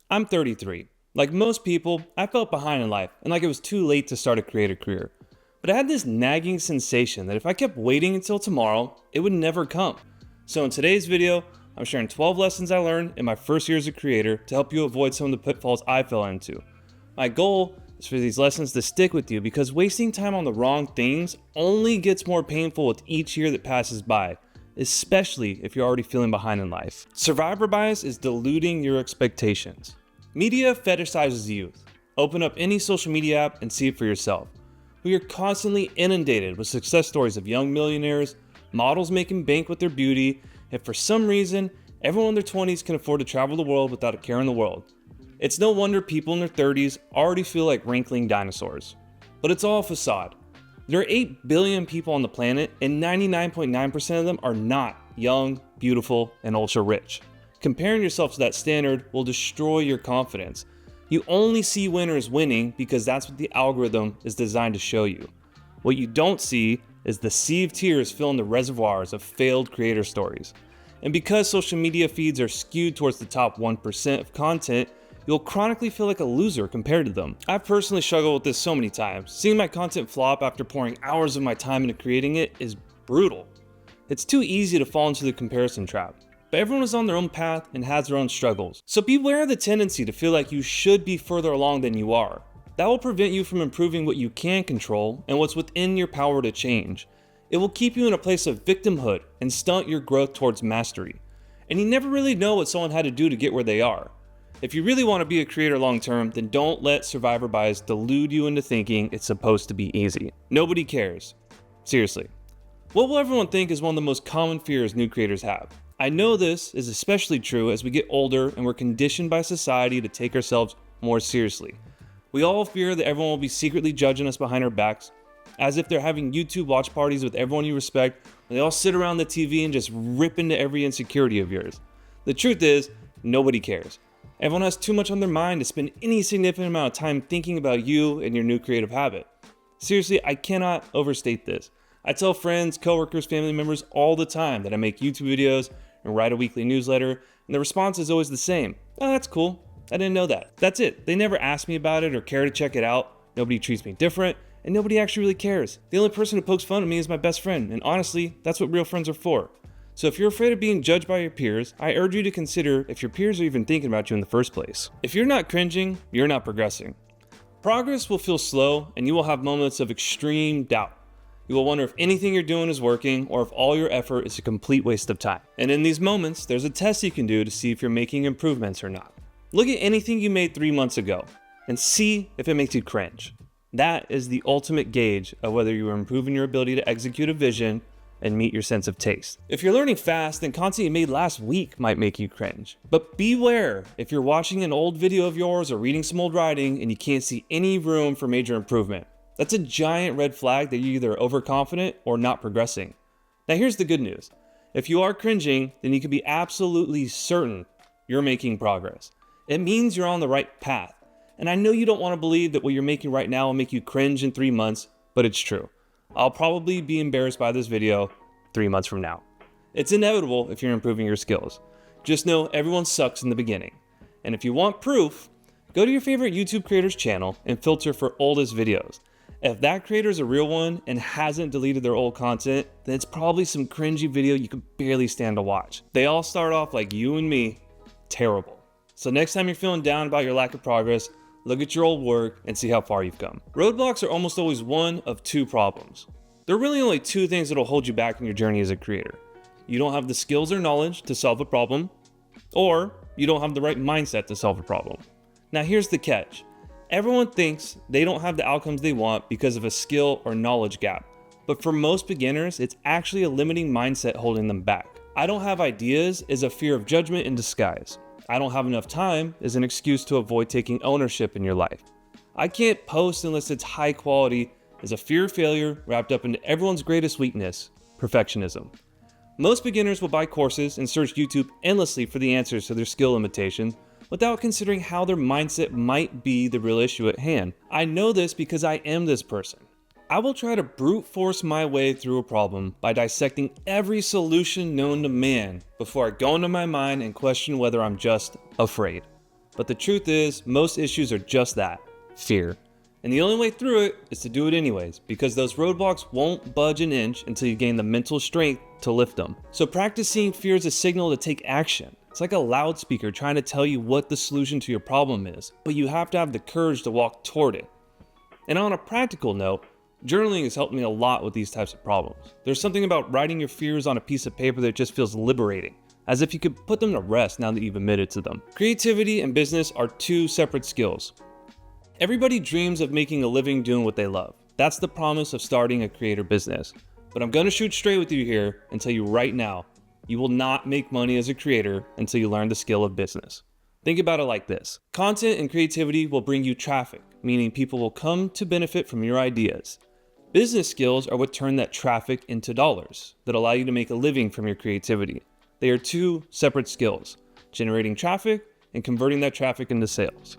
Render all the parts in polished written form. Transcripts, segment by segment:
I'm 33. Like most people, I felt behind in life and like it was too late to start a creative career. But I had this nagging sensation that if I kept waiting until tomorrow, it would never come. So in today's video, I'm sharing 12 lessons I learned in my first year as a creator to help you avoid some of the pitfalls I fell into. My goal is for these lessons to stick with you because wasting time on the wrong things only gets more painful with each year that passes by, especially if you're already feeling behind in life. Survivor bias is diluting your expectations. Media fetishizes youth. Open up any social media app and see it for yourself. We are constantly inundated with success stories of young millionaires, models making bank with their beauty, and for some reason, everyone in their 20s can afford to travel the world without a care in the world. It's no wonder people in their 30s already feel like wrinkling dinosaurs. But it's all a facade. There are 8 billion people on the planet, and 99.9% of them are not young, beautiful, and ultra rich. Comparing yourself to that standard will destroy your confidence. You only see winners winning because that's what the algorithm is designed to show you. What you don't see is the sea of tears filling the reservoirs of failed creator stories. And because social media feeds are skewed towards the top 1% of content, you'll chronically feel like a loser compared to them. I've personally struggled with this so many times. Seeing my content flop after pouring hours of my time into creating it is brutal. It's too easy to fall into the comparison trap. But everyone is on their own path and has their own struggles. So beware of the tendency to feel like you should be further along than you are. That will prevent you from improving what you can control and what's within your power to change. It will keep you in a place of victimhood and stunt your growth towards mastery. And you never really know what someone had to do to get where they are. If you really want to be a creator long term, then don't let survivor bias delude you into thinking it's supposed to be easy. Nobody cares. Seriously. What will everyone think is one of the most common fears new creators have? I know this is especially true as we get older and we're conditioned by society to take ourselves more seriously. We all fear that everyone will be secretly judging us behind our backs, as if they're having YouTube watch parties with everyone you respect, and they all sit around the TV and just rip into every insecurity of yours. The truth is, nobody cares. Everyone has too much on their mind to spend any significant amount of time thinking about you and your new creative habit. Seriously, I cannot overstate this. I tell friends, coworkers, family members all the time that I make YouTube videos and write a weekly newsletter, and the response is always the same. Oh, that's cool. I didn't know that. That's it. They never ask me about it or care to check it out. Nobody treats me different, and nobody actually really cares. The only person who pokes fun at me is my best friend, and honestly, that's what real friends are for. So if you're afraid of being judged by your peers, I urge you to consider if your peers are even thinking about you in the first place. If you're not cringing, you're not progressing. Progress will feel slow, and you will have moments of extreme doubt. You will wonder if anything you're doing is working or if all your effort is a complete waste of time. And in these moments, there's a test you can do to see if you're making improvements or not. Look at anything you made 3 months ago and see if it makes you cringe. That is the ultimate gauge of whether you are improving your ability to execute a vision and meet your sense of taste. If you're learning fast, then content you made last week might make you cringe. But beware if you're watching an old video of yours or reading some old writing and you can't see any room for major improvement. That's a giant red flag that you're either overconfident or not progressing. Now here's the good news. If you are cringing, then you can be absolutely certain you're making progress. It means you're on the right path. And I know you don't want to believe that what you're making right now will make you cringe in 3 months, but it's true. I'll probably be embarrassed by this video 3 months from now. It's inevitable if you're improving your skills. Just know everyone sucks in the beginning. And if you want proof, go to your favorite YouTube creator's channel and filter for oldest videos. If that creator is a real one and hasn't deleted their old content, then it's probably some cringy video you could barely stand to watch. They all start off like you and me, terrible. So next time you're feeling down about your lack of progress, look at your old work and see how far you've come. Roadblocks are almost always one of 2 problems. There are really only 2 things that will hold you back in your journey as a creator. You don't have the skills or knowledge to solve a problem, or you don't have the right mindset to solve a problem. Now here's the catch. Everyone thinks they don't have the outcomes they want because of a skill or knowledge gap. But for most beginners, it's actually a limiting mindset holding them back. I don't have ideas is a fear of judgment in disguise. I don't have enough time is an excuse to avoid taking ownership in your life. I can't post unless it's high quality is a fear of failure wrapped up into everyone's greatest weakness, perfectionism. Most beginners will buy courses and search YouTube endlessly for the answers to their skill limitations, without considering how their mindset might be the real issue at hand. I know this because I am this person. I will try to brute force my way through a problem by dissecting every solution known to man before I go into my mind and question whether I'm just afraid. But the truth is, most issues are just that, fear. And the only way through it is to do it anyways, because those roadblocks won't budge an inch until you gain the mental strength to lift them. So practice seeing fear as a signal to take action. It's like a loudspeaker trying to tell you what the solution to your problem is, but you have to have the courage to walk toward it. And on a practical note, journaling has helped me a lot with these types of problems. There's something about writing your fears on a piece of paper that just feels liberating, as if you could put them to rest now that you've admitted to them. Creativity and business are two separate skills. Everybody dreams of making a living doing what they love. That's the promise of starting a creator business. But I'm gonna shoot straight with you here and tell you right now, you will not make money as a creator until you learn the skill of business. Think about it like this. Content and creativity will bring you traffic, meaning people will come to benefit from your ideas. Business skills are what turn that traffic into dollars that allow you to make a living from your creativity. They are two separate skills, generating traffic and converting that traffic into sales.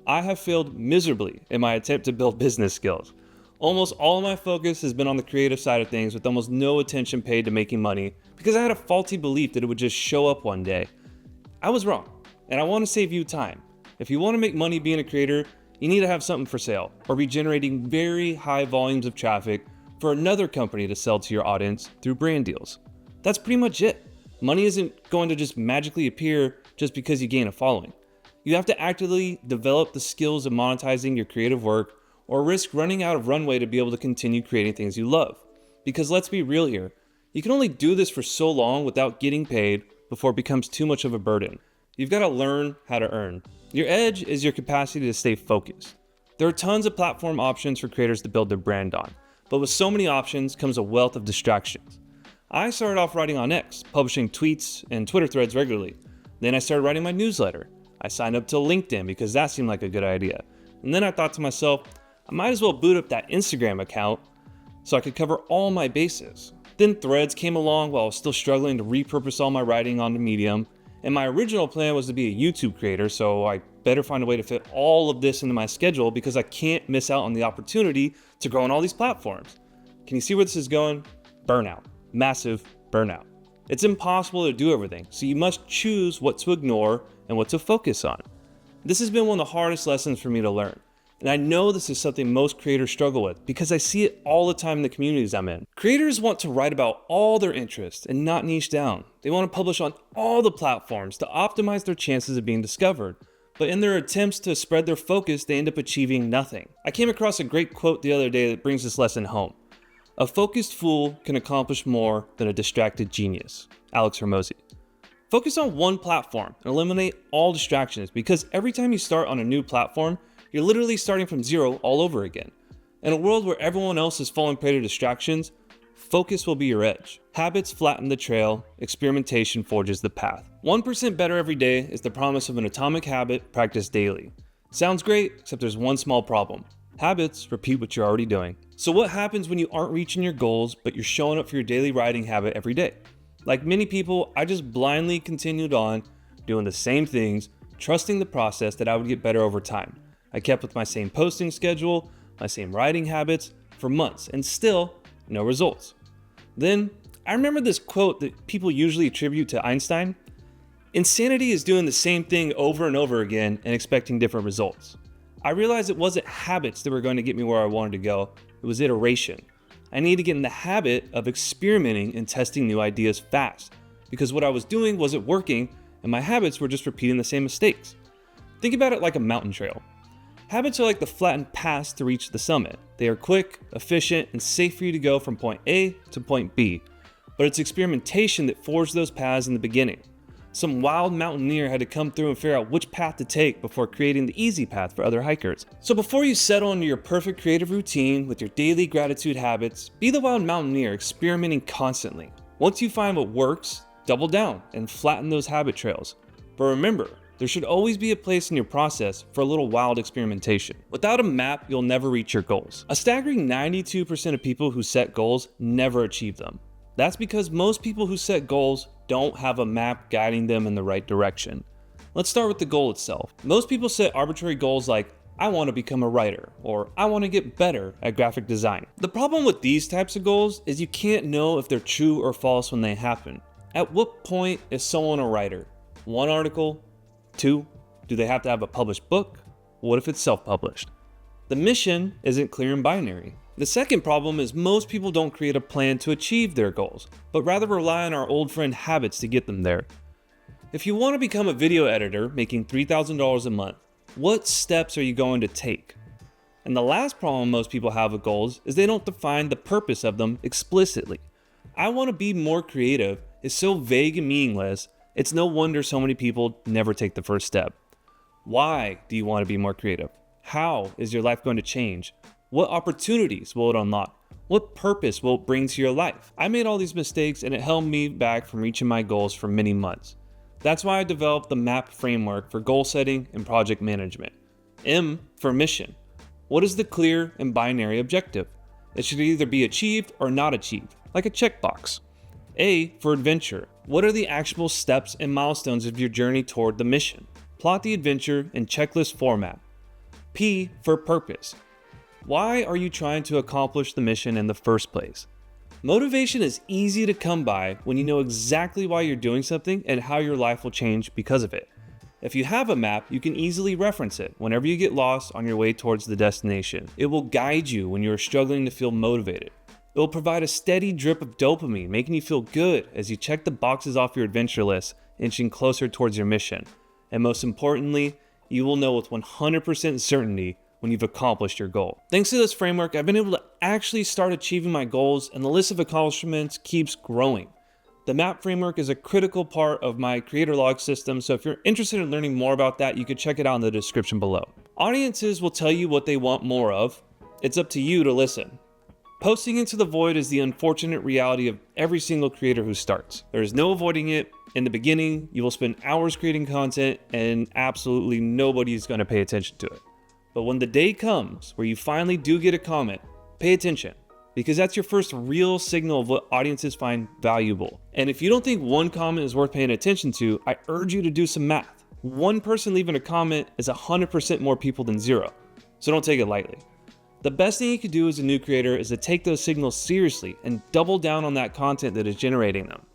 I have failed miserably in my attempt to build business skills. Almost all of my focus has been on the creative side of things with almost no attention paid to making money because I had a faulty belief that it would just show up one day. I was wrong, and I want to save you time. If you want to make money being a creator, you need to have something for sale or be generating very high volumes of traffic for another company to sell to your audience through brand deals. That's pretty much it. Money isn't going to just magically appear just because you gain a following. You have to actively develop the skills of monetizing your creative work or risk running out of runway to be able to continue creating things you love. Because let's be real here, you can only do this for so long without getting paid before it becomes too much of a burden. You've got to learn how to earn. Your edge is your capacity to stay focused. There are tons of platform options for creators to build their brand on, but with so many options comes a wealth of distractions. I started off writing on X, publishing tweets and Twitter threads regularly. Then I started writing my newsletter. I signed up to LinkedIn because that seemed like a good idea. And then I thought to myself, I might as well boot up that Instagram account so I could cover all my bases. Then Threads came along while I was still struggling to repurpose all my writing onto Medium. And my original plan was to be a YouTube creator, so I better find a way to fit all of this into my schedule because I can't miss out on the opportunity to grow on all these platforms. Can you see where this is going? Burnout. Massive burnout. It's impossible to do everything, so you must choose what to ignore and what to focus on. This has been one of the hardest lessons for me to learn. And I know this is something most creators struggle with because I see it all the time in the communities I'm in. Creators want to write about all their interests and not niche down. They want to publish on all the platforms to optimize their chances of being discovered. But in their attempts to spread their focus, they end up achieving nothing. I came across a great quote the other day that brings this lesson home. A focused fool can accomplish more than a distracted genius. Alex Hormozy. Focus on one platform and eliminate all distractions because every time you start on a new platform, you're literally starting from zero all over again. In a world where everyone else is falling prey to distractions, focus will be your edge. Habits flatten the trail, experimentation forges the path. 1% better every day is the promise of an atomic habit practiced daily. Sounds great, except there's one small problem. Habits repeat what you're already doing. So what happens when you aren't reaching your goals, but you're showing up for your daily writing habit every day? Like many people, I just blindly continued on doing the same things, trusting the process that I would get better over time. I kept with my same posting schedule, my same writing habits for months, and still no results. Then I remember this quote that people usually attribute to Einstein. Insanity is doing the same thing over and over again and expecting different results. I realized it wasn't habits that were going to get me where I wanted to go, it was iteration. I needed to get in the habit of experimenting and testing new ideas fast, because what I was doing wasn't working and my habits were just repeating the same mistakes. Think about it like a mountain trail. Habits are like the flattened paths to reach the summit. They are quick, efficient, and safe for you to go from point A to point B. But it's experimentation that forged those paths in the beginning. Some wild mountaineer had to come through and figure out which path to take before creating the easy path for other hikers. So before you settle into your perfect creative routine with your daily gratitude habits, be the wild mountaineer experimenting constantly. Once you find what works, double down and flatten those habit trails. But remember, there should always be a place in your process for a little wild experimentation. Without a map, you'll never reach your goals. A staggering 92% of people who set goals never achieve them. That's because most people who set goals don't have a map guiding them in the right direction. Let's start with the goal itself. Most people set arbitrary goals like, I want to become a writer, or I want to get better at graphic design. The problem with these types of goals is you can't know if they're true or false when they happen. At what point is someone a writer? 1 article? 2? Do they have to have a published book? What if it's self-published? The mission isn't clear and binary. The second problem is most people don't create a plan to achieve their goals, but rather rely on our old friend habits to get them there. If you want to become a video editor making $3,000 a month, what steps are you going to take? And the last problem most people have with goals is they don't define the purpose of them explicitly. I want to be more creative is so vague and meaningless, it's no wonder so many people never take the first step. Why do you want to be more creative? How is your life going to change? What opportunities will it unlock? What purpose will it bring to your life? I made all these mistakes and it held me back from reaching my goals for many months. That's why I developed the M.A.P framework for goal setting and project management. M for mission. What is the clear and binary objective? It should either be achieved or not achieved, like a checkbox. A for adventure. What are the actionable steps and milestones of your journey toward the mission? Plot the adventure in checklist format. P for purpose. Why are you trying to accomplish the mission in the first place? Motivation is easy to come by when you know exactly why you're doing something and how your life will change because of it. If you have a M.A.P, you can easily reference it whenever you get lost on your way towards the destination. It will guide you when you are struggling to feel motivated. It will provide a steady drip of dopamine, making you feel good as you check the boxes off your adventure list, inching closer towards your mission. And most importantly, you will know with 100% certainty when you've accomplished your goal. Thanks to this framework, I've been able to actually start achieving my goals, and the list of accomplishments keeps growing. The M.A.P framework is a critical part of my creator log system, so if you're interested in learning more about that, you can check it out in the description below. Audiences will tell you what they want more of. It's up to you to listen. Posting into the void is the unfortunate reality of every single creator who starts. There is no avoiding it. In the beginning, you will spend hours creating content and absolutely nobody is going to pay attention to it. But when the day comes where you finally do get a comment, pay attention, because that's your first real signal of what audiences find valuable. And if you don't think one comment is worth paying attention to, I urge you to do some math. One person leaving a comment is 100% more people than zero, so don't take it lightly. The best thing you can do as a new creator is to take those signals seriously and double down on that content that is generating them.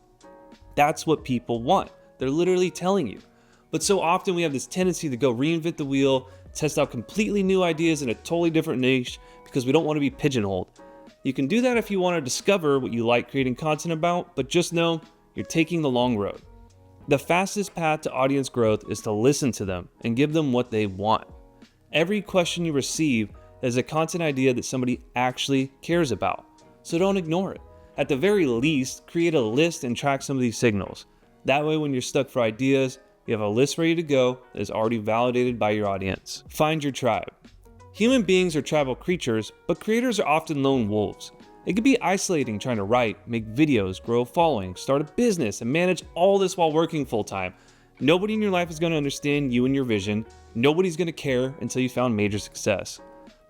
That's what people want. They're literally telling you. But so often we have this tendency to go reinvent the wheel, test out completely new ideas in a totally different niche because we don't want to be pigeonholed. You can do that if you want to discover what you like creating content about, but just know you're taking the long road. The fastest path to audience growth is to listen to them and give them what they want. Every question you receive is a content idea that somebody actually cares about, so don't ignore it. At the very least, create a list and track some of these signals. That way when you're stuck for ideas, you have a list ready to go that is already validated by your audience. Find your tribe. Human beings are tribal creatures, but creators are often lone wolves. It can be isolating trying to write, make videos, grow a following, start a business, and manage all this while working full-time. Nobody in your life is going to understand you and your vision. Nobody's going to care until you found major success.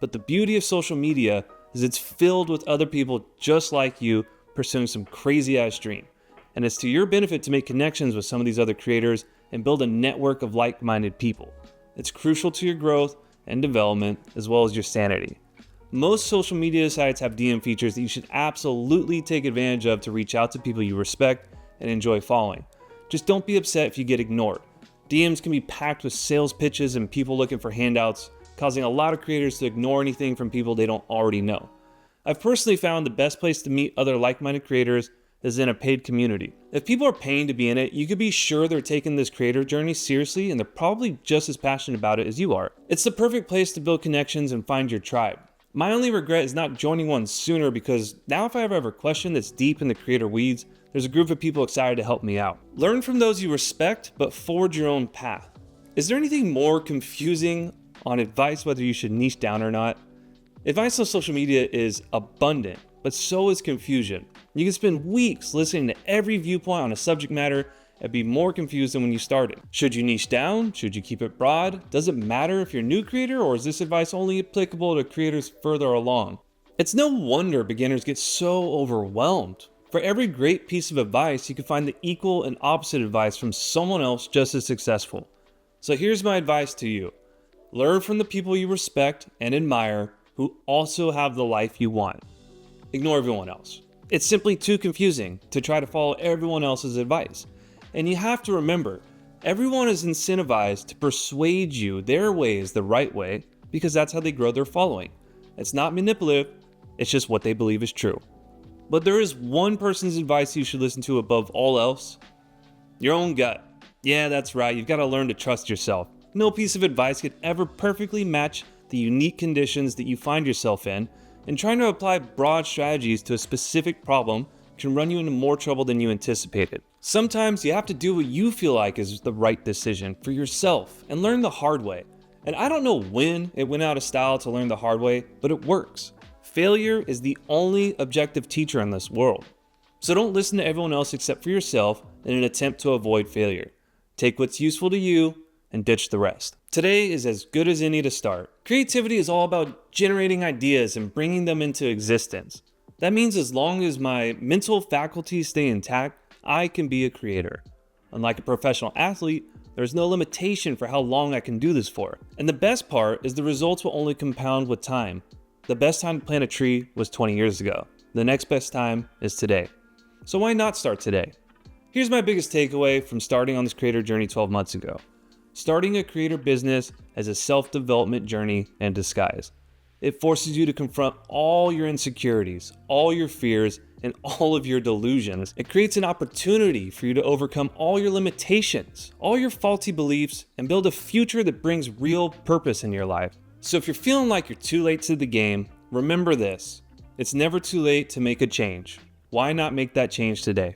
But the beauty of social media is it's filled with other people just like you pursuing some crazy-ass dream. And it's to your benefit to make connections with some of these other creators and build a network of like-minded people. It's crucial to your growth and development as well as your sanity. Most social media sites have DM features that you should absolutely take advantage of to reach out to people you respect and enjoy following. Just don't be upset if you get ignored. DMs can be packed with sales pitches and people looking for handouts, causing a lot of creators to ignore anything from people they don't already know. I've personally found the best place to meet other like-minded creators is in a paid community. If people are paying to be in it, you can be sure they're taking this creator journey seriously and they're probably just as passionate about it as you are. It's the perfect place to build connections and find your tribe. My only regret is not joining one sooner, because now if I ever have a question that's deep in the creator weeds, there's a group of people excited to help me out. Learn from those you respect, but forge your own path. Is there anything more confusing on advice whether you should niche down or not? Advice on social media is abundant, but so is confusion. You can spend weeks listening to every viewpoint on a subject matter and be more confused than when you started. Should you niche down? Should you keep it broad? Does it matter if you're a new creator, or is this advice only applicable to creators further along? It's no wonder beginners get so overwhelmed. For every great piece of advice, you can find the equal and opposite advice from someone else just as successful. So here's my advice to you. Learn from the people you respect and admire who also have the life you want. Ignore everyone else. It's simply too confusing to try to follow everyone else's advice. And you have to remember, Everyone is incentivized to persuade you their way is the right way because that's how they grow their following. It's not manipulative, it's just what they believe is true. But there is one person's advice you should listen to above all else: your own gut. Yeah, that's right, you've got to learn to trust yourself. No piece of advice could ever perfectly match the unique conditions that you find yourself in, and trying to apply broad strategies to a specific problem can run you into more trouble than you anticipated. Sometimes you have to do what you feel like is the right decision for yourself and learn the hard way. And I don't know when it went out of style to learn the hard way, but it works. Failure is the only objective teacher in this world. So don't listen to everyone else except for yourself in an attempt to avoid failure. Take what's useful to you and ditch the rest. Today is as good as any to start. Creativity is all about generating ideas and bringing them into existence. That means as long as my mental faculties stay intact, I can be a creator. Unlike a professional athlete, there's no limitation for how long I can do this for. And the best part is the results will only compound with time. The best time to plant a tree was 20 years ago. The next best time is today. So why not start today? Here's my biggest takeaway from starting on this creator journey 12 months ago. Starting a creator business is a self-development journey in disguise. It forces you to confront all your insecurities, all your fears, and all of your delusions. It creates an opportunity for you to overcome all your limitations, all your faulty beliefs, and build a future that brings real purpose in your life. So if you're feeling like you're too late to the game, remember this: it's never too late to make a change. Why not make that change today?